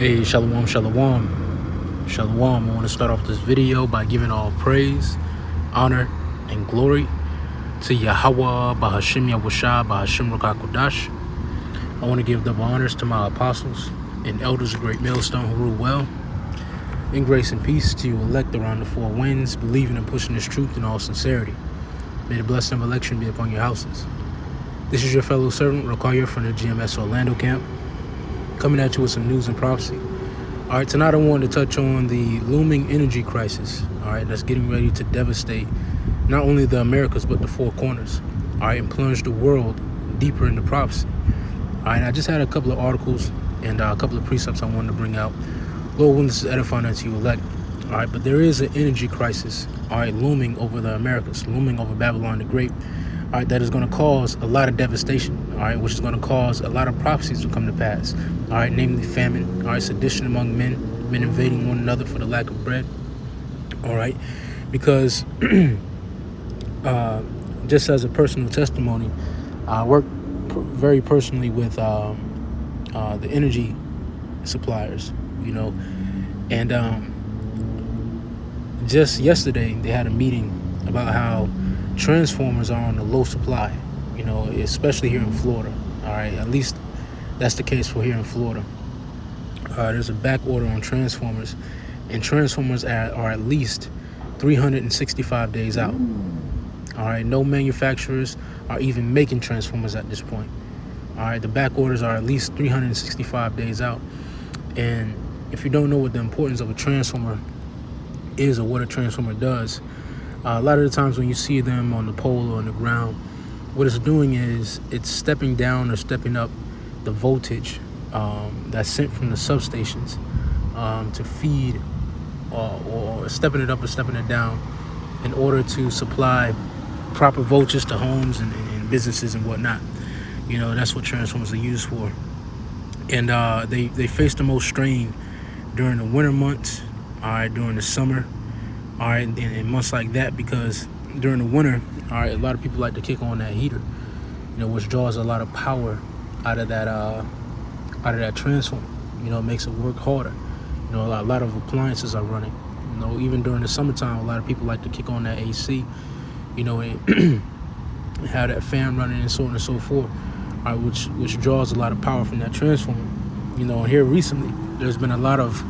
Hey, shalom, shalom, shalom. I want to start off this video by giving all praise, honor, and glory to Yahweh, Bahashim Yahushua, Bahashim Rukakudash. I want to give double honors to my apostles and elders of Great Millstone who rule well. In grace and peace to you elect around the four winds, believing and pushing this truth in all sincerity. May the blessing of election be upon your houses. This is your fellow servant, Rakaya from the GMS Orlando camp, coming at you with some news and prophecy. All right, tonight I wanted to touch on the looming energy crisis, all right, that's getting ready to devastate not only the Americas, but the four corners, all right, and plunge the world deeper into prophecy. All right, I just had a couple of articles and a couple of precepts I wanted to bring out. Lord willing, this is edifying unto you elect. All right, but there is an energy crisis, all right, looming over the Americas, looming over Babylon the Great, all right, that is going to cause a lot of devastation, all right, which is going to cause a lot of prophecies to come to pass, all right, namely famine, all right, sedition among men invading one another for the lack of bread, all right, because just as a personal testimony, I work very personally with the energy suppliers, you know, and just yesterday they had a meeting about how transformers are on a low supply, you know, especially here in Florida. All right, at least that's the case for here in Florida. There's a back order on transformers, and transformers are at least 365 days out. All right, no manufacturers are even making transformers at this point. All right, the back orders are at least 365 days out. And if you don't know what the importance of a transformer is or what a transformer does, a lot of the times when you see them on the pole or on the ground, what it's doing is it's stepping down or stepping up the voltage that's sent from the substations to feed or stepping it up or stepping it down in order to supply proper voltage to homes and businesses and whatnot. You know, that's what transformers are used for. And they face the most strain during the winter months, all right, during the summer, all right, and months like that, because during the winter, all right, a lot of people like to kick on that heater, you know, which draws a lot of power out of that transformer. You know, it makes it work harder. You know, a lot of appliances are running. You know, even during the summertime, a lot of people like to kick on that AC, you know, and have that fan running and so on and so forth, all right, which draws a lot of power from that transformer. You know, and here recently, there's been a lot of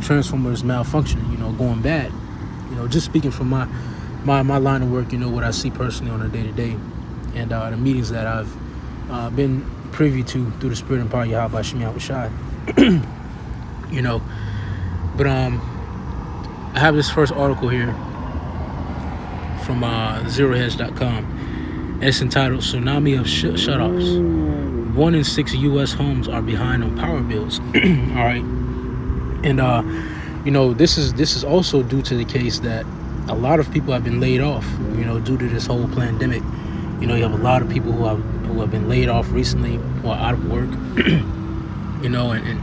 transformers malfunctioning, you know, going bad. You know, just speaking from my line of work, you know, what I see personally on a day-to-day, and the meetings that I've been privy to through the Spirit and power of Yahweh Shem Yahushua. You know, but I have this first article here from zeroheads.com. It's entitled "Tsunami of Shutoffs. 1 in 6 U.S. homes are behind on power bills." All right, and you know, this is also due to the case that a lot of people have been laid off, you know, due to this whole pandemic. You know, you have a lot of people who have been laid off recently or out of work. You know, and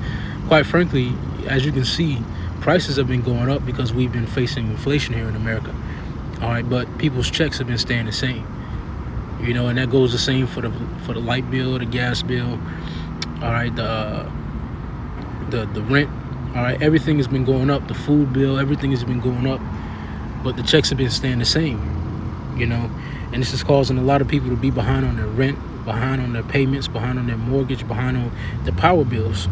quite frankly, as you can see, prices have been going up because we've been facing inflation here in America. All right, but people's checks have been staying the same. You know, and that goes the same for the light bill, the gas bill, all right, the rent, all right, everything has been going up, the food bill, everything has been going up, but the checks have been staying the same, you know, and this is causing a lot of people to be behind on their rent, behind on their payments, behind on their mortgage, behind on the power bills,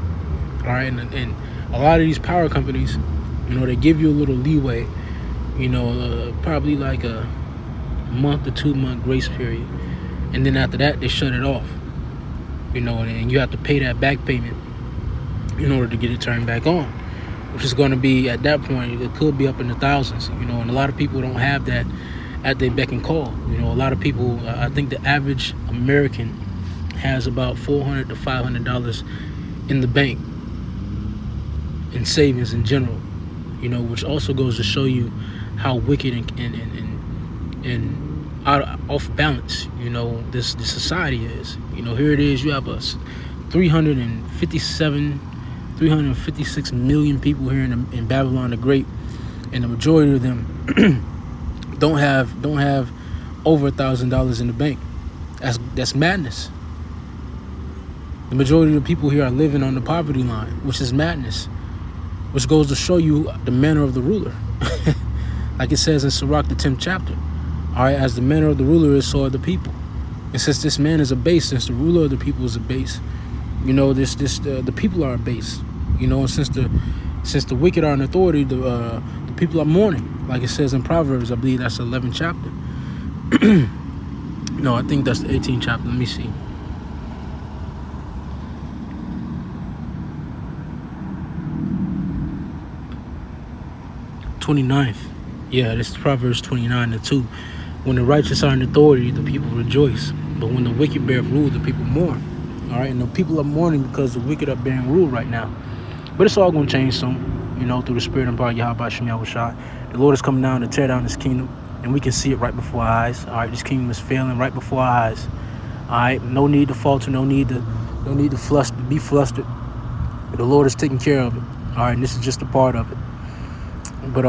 all right, and a lot of these power companies, you know, they give you a little leeway, you know, probably like a month or 2 month grace period, and then after that they shut it off, you know, and you have to pay that back payment in order to get it turned back on, which is going to be, at that point, it could be up in the thousands, you know, and a lot of people don't have that at their beck and call. You know, a lot of people, I think the average American has about $400 to $500 in the bank in savings in general, you know, which also goes to show you how wicked and off balance, you know, this society is. You know, here it is, you have us 356 million people here in Babylon the Great, and the majority of them don't have over $1,000 in the bank. That's madness. The majority of the people here are living on the poverty line, which is madness. which goes to show you the manner of the ruler. Like it says in Sirach, the 10th chapter. All right, as the manner of the ruler is, so are the people. And since this man is a base, since the ruler of the people is a base, the people are a base. And since the wicked are in authority, the people are mourning. Like it says in Proverbs, I believe that's the 11th chapter. No, I think that's the 18th chapter. Let me see. '29th. Yeah, this is Proverbs 29:2. When the righteous are in authority, the people rejoice. But when the wicked bear rule, the people mourn. All right, and the people are mourning because the wicked are bearing rule right now. But it's all going to change soon, through the spirit and power of Yahweh Shem Yahushua. The Lord is coming down to tear down his kingdom, and we can see it right before our eyes. All right, this kingdom is failing right before our eyes. All right, no need to falter, no need to be flustered. The Lord is taking care of it. All right, and this is just a part of it. But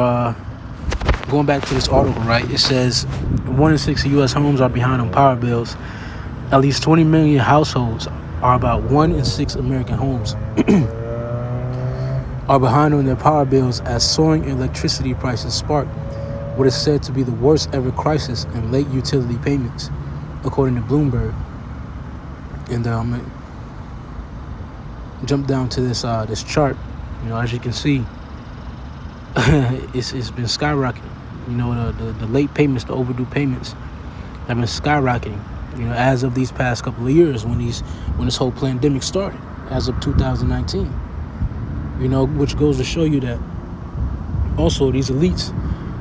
going back to this article, right, it says 1 in 6 U.S. homes are behind on power bills. At least 20 million households, are about 1 in 6 American homes, are behind on their power bills as soaring electricity prices spark what is said to be the worst ever crisis in late utility payments, according to Bloomberg. And jump down to this chart. As you can see, it's been skyrocketing. The late payments, the overdue payments have been skyrocketing, as of these past couple of years when this whole pandemic started, as of 2019, which goes to show you that also these elites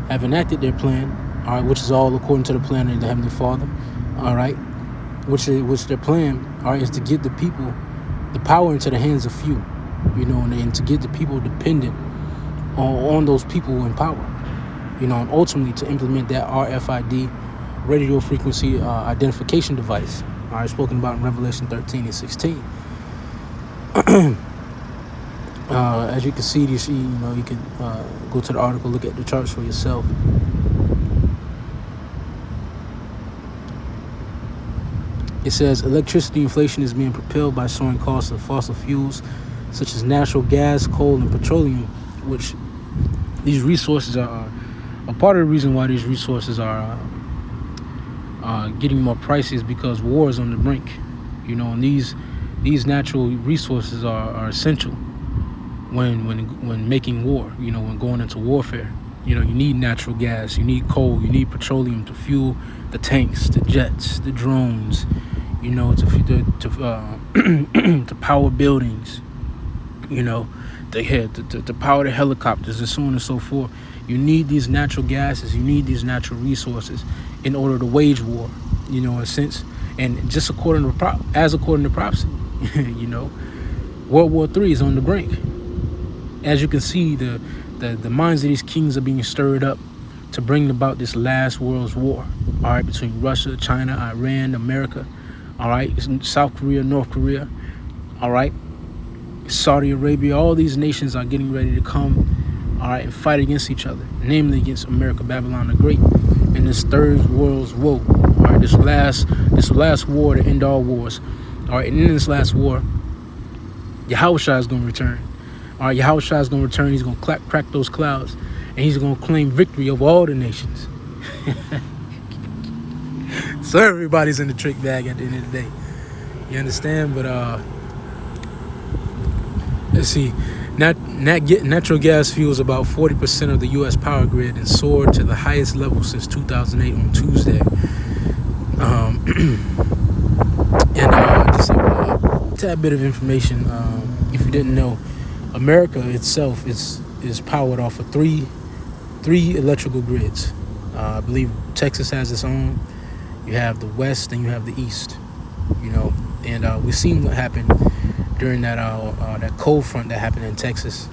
have enacted their plan, all right, which is all according to the plan of the Heavenly Father, all right, which their plan, all right, is to get the people, the power into the hands of few, and to get the people dependent on those people in power, and ultimately to implement that RFID, radio frequency identification device, all right, spoken about in Revelation 13 and 16. As you can see, you can go to the article, look at the charts for yourself. It says electricity inflation is being propelled by soaring costs of fossil fuels such as natural gas, coal, and petroleum, which these resources are a part of the reason why these resources are getting more pricey is because war is on the brink, and these natural resources are essential when making war, when going into warfare. You need natural gas, you need coal, you need petroleum to fuel the tanks, the jets, the drones, to power buildings, to power the helicopters and so on and so forth. You need these natural gases, you need these natural resources in order to wage war, in a sense. And just according to prophecy, World War III is on the brink. As you can see, the minds of these kings are being stirred up to bring about this last world's war, all right, between Russia, China, Iran, America, all right, South Korea, North Korea, all right, Saudi Arabia. All these nations are getting ready to come, all right, and fight against each other, namely against America, Babylon the Great, in this third world's war, all right, this last war to end all wars, all right, and in this last war, Yahushua is going to return. All right, Yahushua is going to return. He's going to crack those clouds, and he's going to claim victory over all the nations. So everybody's in the trick bag at the end of the day. You understand? But let's see. Natural gas fuels about 40% of the U.S. power grid and soared to the highest level since 2008 on Tuesday. And just a tad bit of information. If you didn't know, America itself is powered off of three electrical grids. I believe Texas has its own. You have the West and you have the East. And we've seen what happened during that cold front that happened in Texas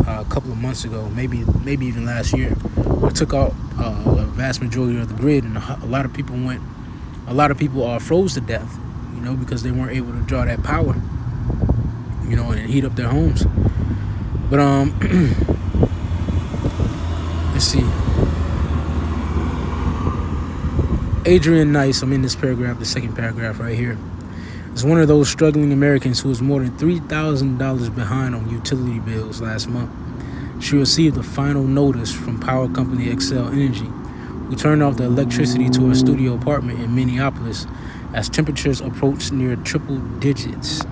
a couple of months ago, maybe even last year. It took out a vast majority of the grid, and a lot of people froze to death, because they weren't able to draw that power, and heat up their homes. But let's see. Adrian Nice, I'm in this paragraph, the second paragraph right here, is one of those struggling Americans who was more than $3,000 behind on utility bills last month. she received a final notice from power company Xcel Energy, who turned off the electricity to her studio apartment in Minneapolis as temperatures approached near triple digits.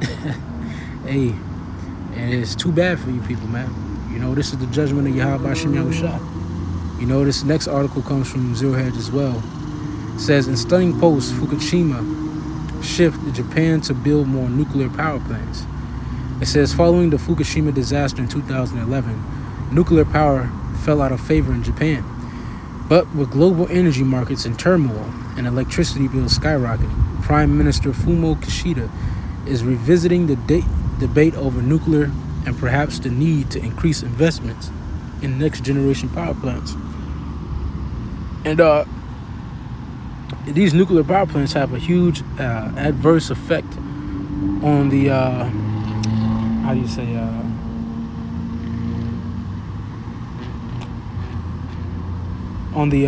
Hey, and it's too bad for you people, man. You know, this is the judgment of Yahweh Shem Yahushua. You know, this next article comes from Zero Hedge as well. It says, in stunning post, Fukushima shift Japan to build more nuclear power plants. It says, following the Fukushima disaster in 2011, nuclear power fell out of favor in Japan. But with global energy markets in turmoil and electricity bills skyrocketing, Prime Minister Fumio Kishida is revisiting the debate over nuclear and perhaps the need to increase investments in next generation power plants. And these nuclear power plants have a huge adverse effect on the on the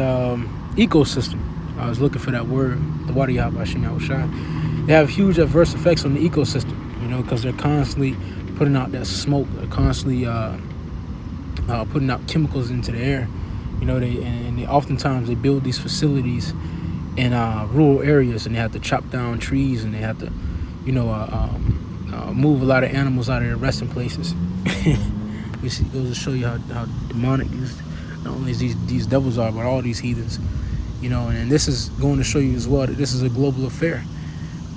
ecosystem. I was looking for that word, the water Yahweh Shem Yahushua. They have huge adverse effects on the ecosystem, you know, because they're constantly putting out that smoke. They're constantly putting out chemicals into the air. You know, they oftentimes they build these facilities in rural areas, and they have to chop down trees, and they have to, you know, move a lot of animals out of their resting places. You see, it goes to show you how demonic not only these devils are, but all these heathens. You know, and this is going to show you as well that this is a global affair.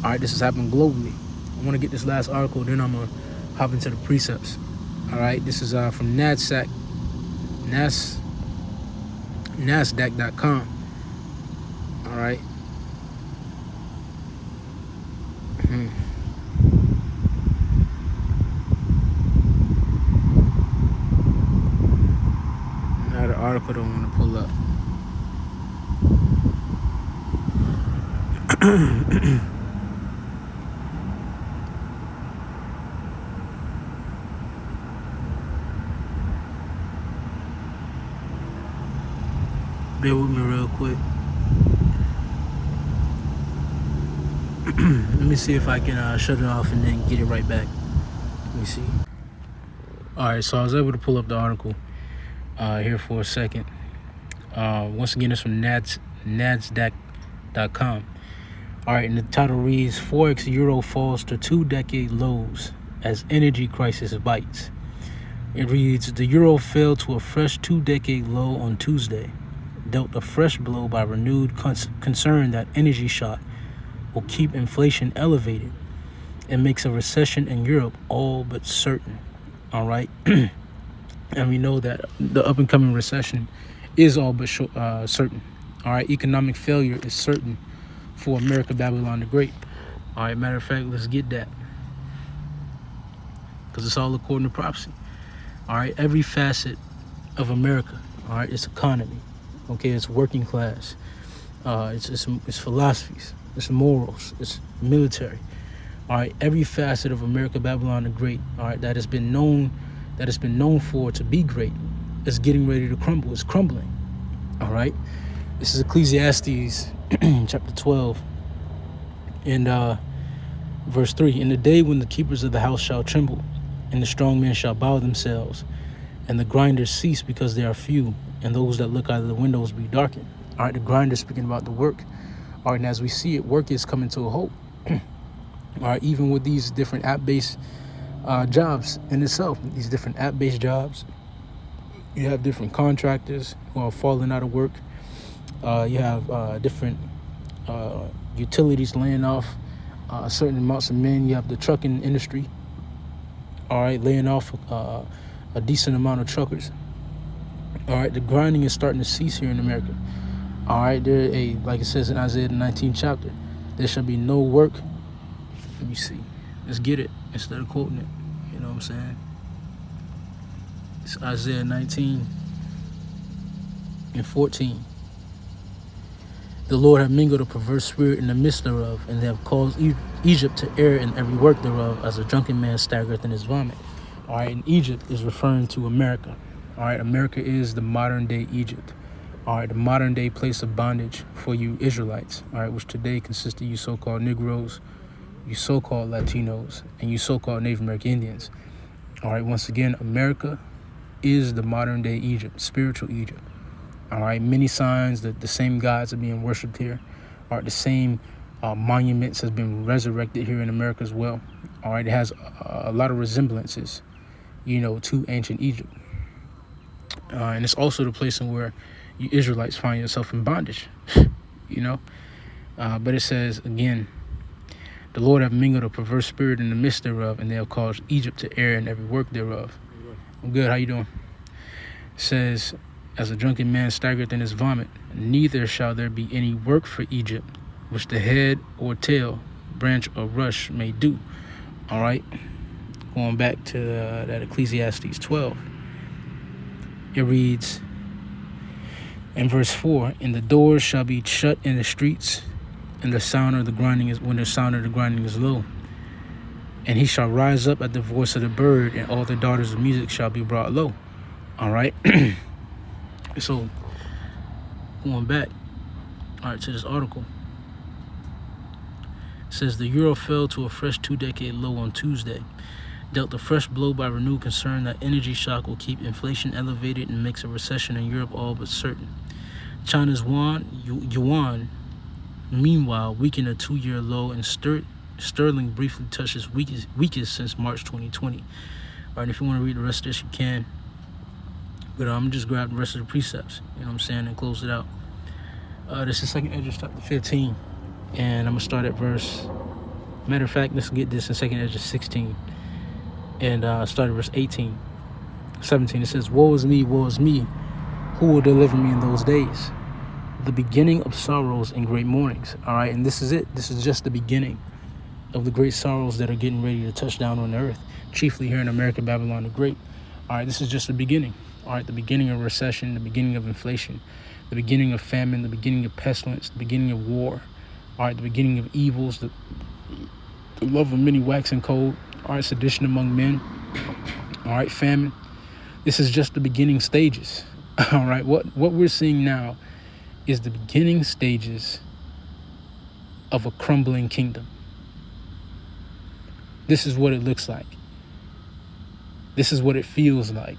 All right, this is happening globally. I want to get this last article, then I'm gonna hop into the precepts. All right, this is from Nasdaq.com. All right. Now the article don't want to pull up. Bear with me real quick. Let me see if I can shut it off and then get it right back. Let me see. Alright, so I was able to pull up the article here for a second. Once again, it's from Nasdaq.com. Alright, and the title reads, Forex Euro falls to 2-decade lows as energy crisis bites. It reads, the Euro fell to a fresh 2-decade low on Tuesday, dealt a fresh blow by renewed concern that energy shock will keep inflation elevated and makes a recession in Europe all but certain. All right. And we know that the up and coming recession is all but certain. All right. Economic failure is certain for America, Babylon the Great. All right. Matter of fact, let's get that, because it's all according to prophecy. All right. Every facet of America, all right, its economy, okay, it's working class, it's philosophies, it's morals, it's military. All right, every facet of America, Babylon the Great, all right, that has been known for to be great, is getting ready to crumble. It's crumbling. All right, this is Ecclesiastes chapter 12 and verse 3. In the day when the keepers of the house shall tremble, and the strong men shall bow themselves, and the grinders cease because they are few, and those that look out of the windows be darkened. All right, the grinders speaking about the work. All right, and as we see it, work is coming to a halt. All right, even with these different app-based jobs in itself, these different app-based jobs, you have different contractors who are falling out of work. You have different utilities laying off certain amounts of men. You have the trucking industry, all right, laying off a decent amount of truckers. All right, the grinding is starting to cease here in America. All right, like it says in Isaiah the 19th chapter, there shall be no work. Let me see. Let's get it instead of quoting it. You know what I'm saying? It's Isaiah 19:14. The Lord hath mingled a perverse spirit in the midst thereof, and they have caused Egypt to err in every work thereof, as a drunken man staggereth in his vomit. All right, and Egypt is referring to America. All right, America is the modern day Egypt. All right, the modern day place of bondage for you Israelites. All right, which today consists of you so-called Negroes, you so-called Latinos, and you so-called Native American Indians. All right, once again, America is the modern day Egypt, spiritual Egypt. All right, many signs that the same gods are being worshipped here. All right, the same monuments has been resurrected here in America as well. All right, it has a lot of resemblances, to ancient Egypt. And it's also the place in where you Israelites find yourself in bondage, But it says, again, the Lord have mingled a perverse spirit in the midst thereof, and they have caused Egypt to err in every work thereof. I'm good. How you doing? It says, as a drunken man staggereth in his vomit, neither shall there be any work for Egypt, which the head or tail, branch or rush may do. All right. Going back to that Ecclesiastes 12. It reads in verse 4, and the doors shall be shut in the streets, and the sound of the grinding is when the sound of the grinding is low. And he shall rise up at the voice of the bird, and all the daughters of music shall be brought low. All right. So going back, to this article. It says the euro fell to a fresh 2-decade low on Tuesday, dealt a fresh blow by renewed concern that energy shock will keep inflation elevated and makes a recession in Europe all but certain. China's yuan, meanwhile, weakened a 2-year low, and sterling briefly touched its weakest since March 2020. All right, if you want to read the rest of this, you can. But I'm going to just grab the rest of the precepts, and close it out. This is 2nd Esdras chapter 15, and I'm going to start at verse... Matter of fact, let's get this in 2nd Esdras 16, and start at verse 17. It says, woe is me, who will deliver me in those days? The beginning of sorrows and great mournings. All right, and this is it. This is just the beginning of the great sorrows that are getting ready to touch down on the earth, chiefly here in America, Babylon the Great. All right, this is just the beginning. All right, the beginning of recession, the beginning of inflation, the beginning of famine, the beginning of pestilence, the beginning of war. All right, the beginning of evils, the love of many waxing cold. All right, sedition among men. All right, famine. This is just the beginning stages. All right, what we're seeing now is the beginning stages of a crumbling kingdom. This is what it looks like. This is what it feels like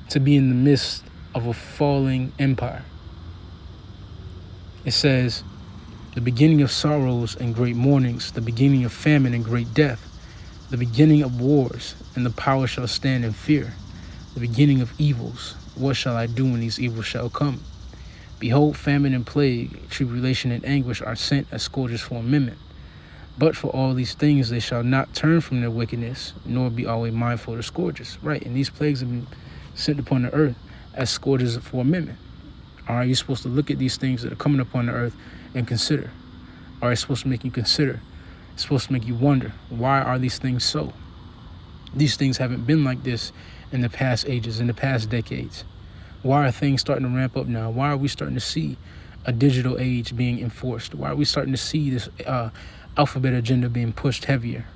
to be in the midst of a falling empire. It says, the beginning of sorrows and great mournings, the beginning of famine and great death, the beginning of wars, and the power shall stand in fear, the beginning of evils. What shall I do when these evils shall come? Behold, famine and plague, tribulation and anguish are sent as scourges for a moment. But for all these things they shall not turn from their wickedness, nor be always mindful of the scourges. Right, and these plagues have been sent upon the earth as scourges for a moment. All right, you're supposed to look at these things that are coming upon the earth and consider. All right, it's supposed to make you consider. It's supposed to make you wonder, why are these things so? These things haven't been like this in the past ages, in the past decades. Why are things starting to ramp up now? Why are we starting to see a digital age being enforced? Why are we starting to see this alphabet agenda being pushed heavier?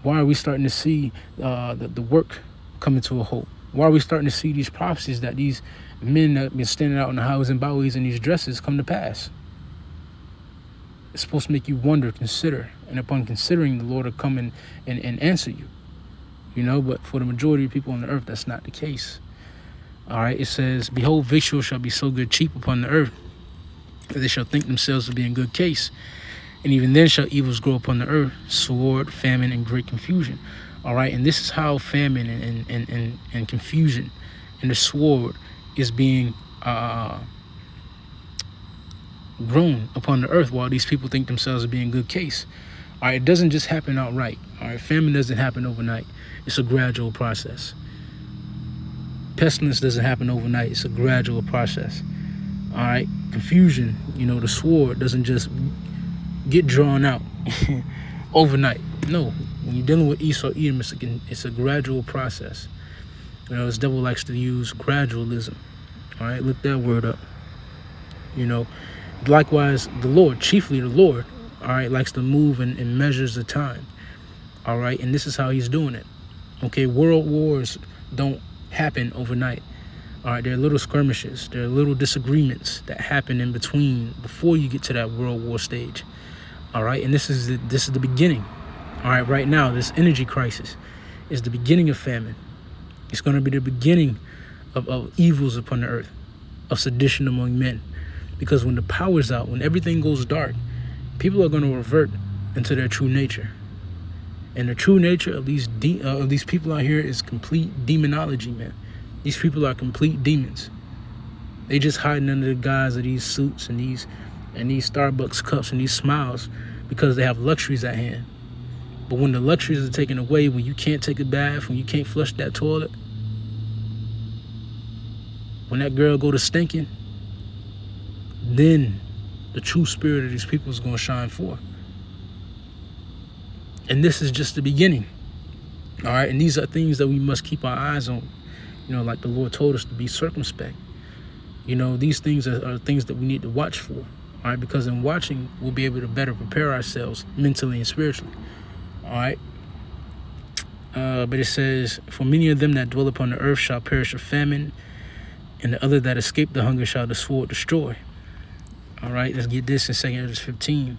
Why are we starting to see the work coming to a halt? Why are we starting to see these prophecies that these men that have been standing out in the highways and byways in these dresses come to pass? It's supposed to make you wonder, consider, and upon considering, the Lord will come and answer you. But for the majority of people on the earth, that's not the case. All right, it says, behold, victuals shall be so good cheap upon the earth, that they shall think themselves to be in good case. And even then shall evils grow upon the earth, sword, famine, and great confusion. All right, and this is how famine and confusion and the sword is being grown upon the earth while these people think themselves to be in good case. All right, it doesn't just happen outright. All right, famine doesn't happen overnight. It's a gradual process. Pestilence doesn't happen overnight. It's a gradual process. All right, confusion, the sword doesn't just get drawn out overnight. No, when you're dealing with Esau, Edom, it's a gradual process. This devil likes to use gradualism. All right, look that word up. Likewise, the Lord, chiefly the Lord, all right, likes to move and measures the time. All right, and this is how he's doing it. Okay, world wars don't happen overnight. All right, there are little skirmishes. There are little disagreements that happen in between before you get to that world war stage. All right, and this is the beginning. All right, right now, this energy crisis is the beginning of famine. It's going to be the beginning of evils upon the earth, of sedition among men. Because when the power's out, when everything goes dark, people are going to revert into their true nature. And the true nature of these people out here is complete demonology, man. These people are complete demons. They just hiding under the guise of these suits and these Starbucks cups and these smiles because they have luxuries at hand. But when the luxuries are taken away, when you can't take a bath, when you can't flush that toilet, when that girl go to stinking, then the true spirit of these people is going to shine forth. And this is just the beginning. All right. And these are things that we must keep our eyes on. You know, like the Lord told us to be circumspect. You know, these things are things that we need to watch for. All right. Because in watching, we'll be able to better prepare ourselves mentally and spiritually. All right. But it says, for many of them that dwell upon the earth shall perish of famine, and the other that escape the hunger shall the sword destroy. All right. Let's get this in 2 Ezra 15.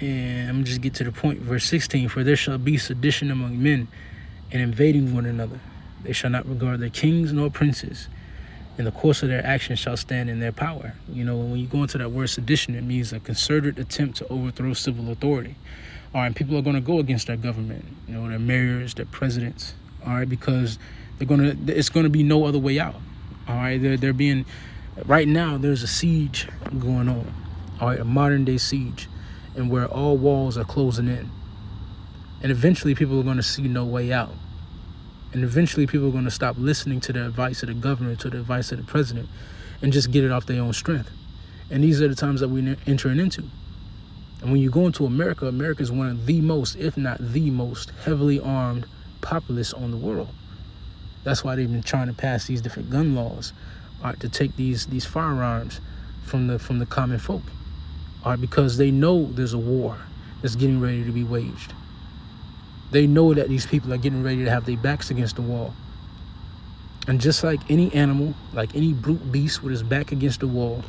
And I'm just get to the point, verse 16. For there shall be sedition among men, and invading one another. They shall not regard their kings nor princes. And the course of their actions shall stand in their power. You know, when you go into that word sedition, it means a concerted attempt to overthrow civil authority. All right, people are going to go against their government, you know, their mayors, their presidents. All right, because it's going to be no other way out. All right, they're being, right now there's a siege going on. All right, a modern day siege. And where all walls are closing in. And eventually people are going to see no way out. And eventually people are going to stop listening to the advice of the governor, to the advice of the president, and just get it off their own strength. And these are the times that we're entering into. And when you go into America, America is one of the most, if not the most, heavily armed populace on the world. That's why they've been trying to pass these different gun laws, to take these firearms from the common folk. All right, because they know there's a war that's getting ready to be waged. They know that these people are getting ready to have their backs against the wall. And just like any animal, like any brute beast with his back against the wall,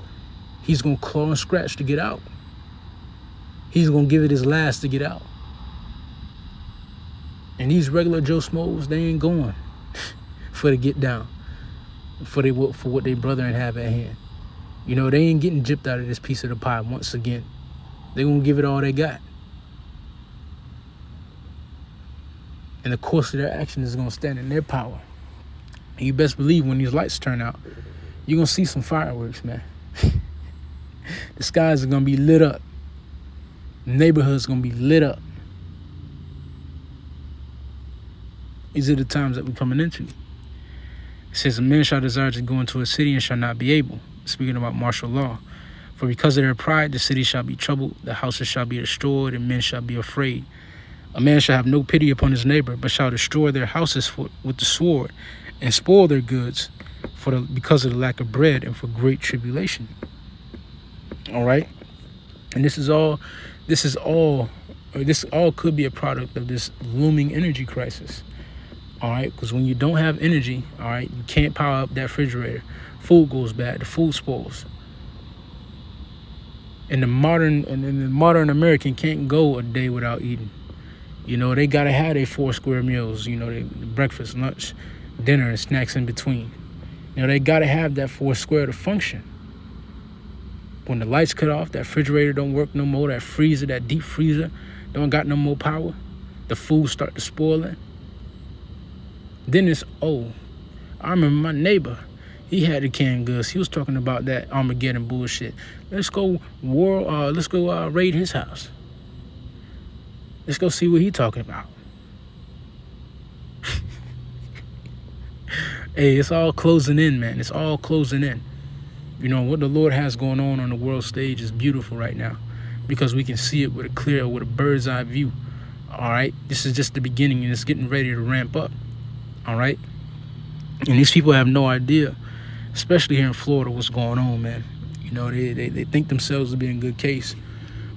he's going to claw and scratch to get out. He's going to give it his last to get out. And these regular Joe Smos, they ain't going for the get down, for what their brethren have at hand. You know, they ain't getting gypped out of this piece of the pie once again. They're going to give it all they got. And the course of their action is going to stand in their power. And you best believe when these lights turn out, you're going to see some fireworks, man. The skies are going to be lit up. The neighborhood's going to be lit up. These are the times that we're coming into. It says, a man shall desire to go into a city and shall not be able. Speaking about martial law. For because of their pride, the city shall be troubled, the houses shall be destroyed, and men shall be afraid. A man shall have no pity upon his neighbor, but shall destroy their houses with the sword, and spoil their goods because of the lack of bread and for great tribulation. All right? And this all could be a product of this looming energy crisis. All right? Because when you don't have energy, all right, you can't power up that refrigerator. Food goes bad. The food spoils. And the modern American can't go a day without eating. You know, they gotta have their 4 square meals. You know, breakfast, lunch, dinner, and snacks in between. You know, they gotta have that 4 square to function. When the lights cut off, that refrigerator don't work no more. That freezer, that deep freezer, don't got no more power. The food start to spoil it. Then it's I remember my neighbor. He had the canned goods. He was talking about that Armageddon bullshit. Let's go raid his house. Let's go see what he talking about. Hey, it's all closing in, man. It's all closing in. You know, what the Lord has going on the world stage is beautiful right now because we can see it with a bird's eye view. All right. This is just the beginning and it's getting ready to ramp up. All right. And these people have no idea, especially here in Florida, what's going on, man. You know, they think themselves to be in good case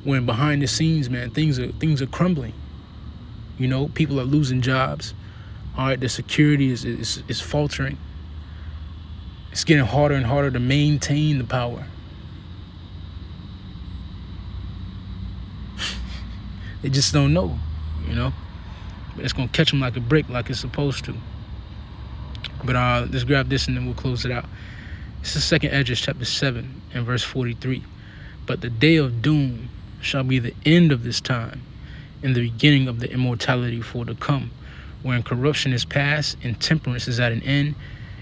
when behind the scenes, man, things are crumbling. You know, people are losing jobs. All right, the security is faltering. It's getting harder and harder to maintain the power. They just don't know. you know. But it's gonna catch them like a brick, like it's supposed to. But let's grab this and then we'll close it out. This is 2nd Esdras chapter 7 and verse 43. But the day of doom shall be the end of this time, and the beginning of the immortality for to come, wherein corruption is past, and temperance is at an end,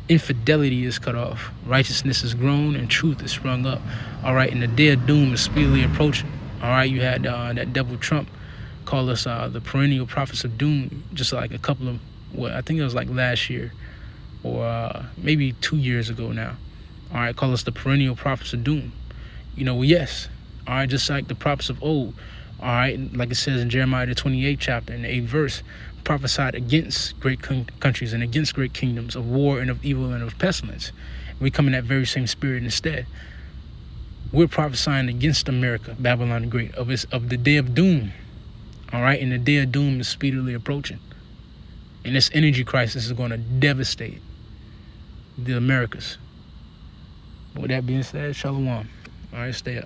infidelity is cut off, righteousness is grown, and truth is sprung up. All right, and the day of doom is speedily approaching. All right, you had that devil Trump call us the perennial prophets of doom, just like a couple of, I think it was like last year, or maybe 2 years ago now. All right, call us the perennial prophets of doom. You know, well, yes. All right, just like the prophets of old. All right, like it says in Jeremiah the 28th chapter, in the 8th verse, prophesied against great countries and against great kingdoms, of war and of evil and of pestilence. We come in that very same spirit instead. We're prophesying against America, Babylon the Great, of the day of doom. All right, and the day of doom is speedily approaching. And this energy crisis is going to devastate the Americas. With that being said, shalom. All right, stay up.